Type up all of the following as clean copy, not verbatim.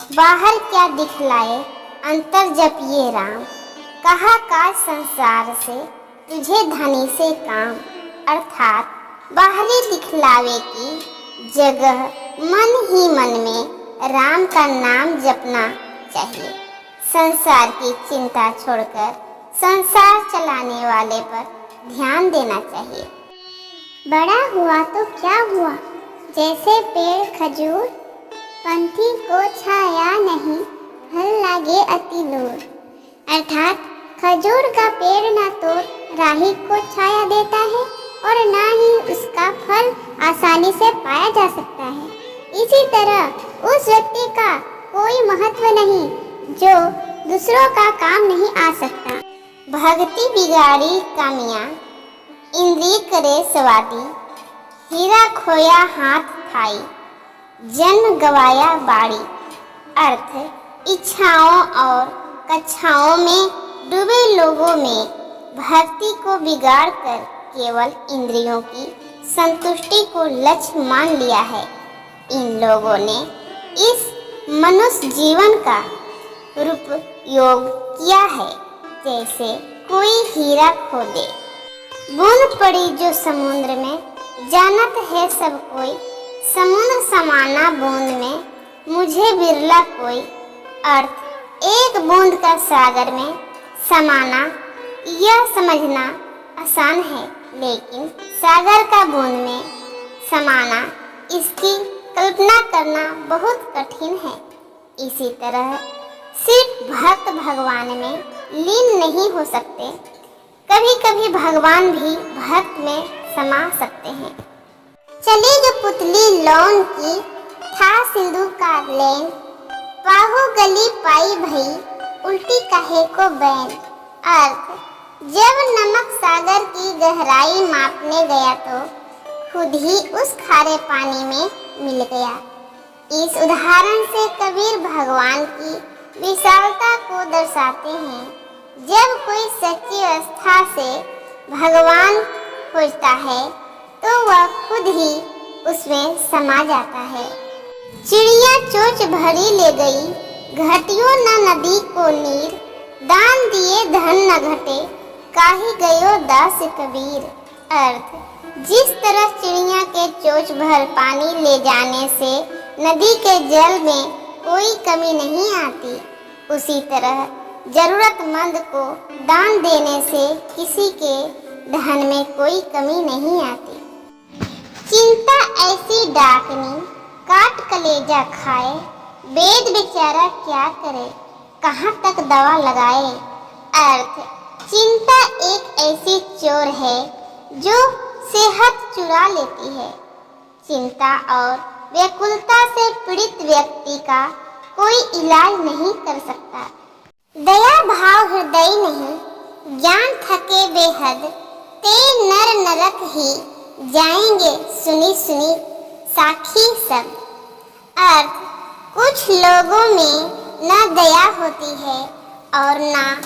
बाहर क्या दिखलाए अंतर जपिए राम। कहा काज संसार से तुझे धनी से काम। अर्थात बाहरी दिखलावे की जगह मन ही मन में राम का नाम जपना चाहिए। संसार की चिंता छोड़कर संसार चलाने वाले पर ध्यान देना चाहिए। बड़ा हुआ तो क्या हुआ, जैसे पेड़ खजूर, पंथी को छाया नहीं, फल लागे अति दूर। अर्थात खजूर का पेड़ न तो राही को छाया देता है और न ही उसका फल आसानी से पाया जा सकता है। इसी तरह उस व्यक्ति का कोई महत्व नहीं जो दूसरों का काम नहीं आ सकता। भक्ति बिगाड़ी कामियाँ, इंद्रिय करे स्वादी, हीरा खोया हाथ खाई, जन्म गवाया बाड़ी। अर्थ इच्छाओं और कक्षाओं में डूबे लोगों में भक्ति को बिगाड़ कर केवल इंद्रियों की संतुष्टि को लक्ष्य मान लिया है। इन लोगों ने इस मनुष्य जीवन का उपयोग किया है जैसे कोई हीरा खो दे। बूंद पड़ी जो समुद्र में, जानत है सब कोई, समुद्र समाना बूंद में, मुझे बिरला कोई। अर्थ एक बूंद का सागर में समाना यह समझना आसान है, लेकिन सागर का बूंद में समाना इसकी कल्पना करना बहुत कठिन है। इसी तरह सिर्फ भक्त भगवान में लीन नहीं हो सकते, कभी कभी भगवान भी भक्त में समा सकते हैं। चले जो पुतली लौन की, था सिंधु का लेन, बाहु गली पाई भई, उल्टी कहे को बैन। अर्थ जब नमक सागर की गहराई मापने गया तो खुद ही उस खारे पानी में मिल गया। इस उदाहरण से कबीर भगवान की विशालता को दर्शाते हैं। जब कोई सच्ची अवस्था से भगवान खोजता है तो वह खुद ही उसमें समा जाता है। चिड़िया चोंच भरी ले गई, घटियो न नदी को नीर, दान दिए धन न घटे, काहि गयो दास कबीर। अर्थ जिस तरह चिड़िया के चोंच भर पानी ले जाने से नदी के जल में कोई कमी नहीं आती, उसी तरह जरूरतमंद को दान देने से किसी के धन में कोई कमी नहीं आती। चिंता ऐसी डाकनी, काट कलेजा खाए, वेद बेचारा क्या करे, कहाँ तक दवा लगाए। अर्थ चिंता एक ऐसी चोर है जो सेहत चुरा लेती है। चिंता और व्याकुलता से पीड़ित व्यक्ति का कोई इलाज नहीं कर सकता। दया भाव हृदय नहीं, ज्ञान थके बेहद, ते नर नरक ही जाएंगे सुनी सुनी साखी सब। अर्थ कुछ लोगों में न दया होती है और न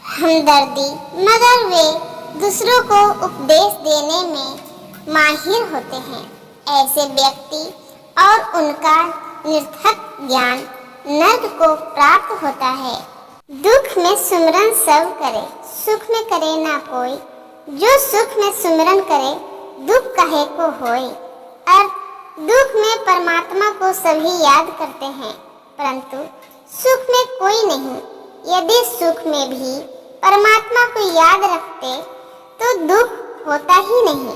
हमदर्दी, मगर वे दूसरों को उपदेश देने में माहिर होते हैं। ऐसे व्यक्ति और उनका निरर्थक ज्ञान नर्क को प्राप्त होता है। दुख में सुमिरन सब करे, सुख में करे ना कोई, जो सुख में सुमिरन करे दुख कहे को होए। अर्थ दुख में परमात्मा को सभी याद करते हैं, परंतु सुख में कोई नहीं। यदि सुख में भी परमात्मा को याद रखते तो दुख होता ही नहीं।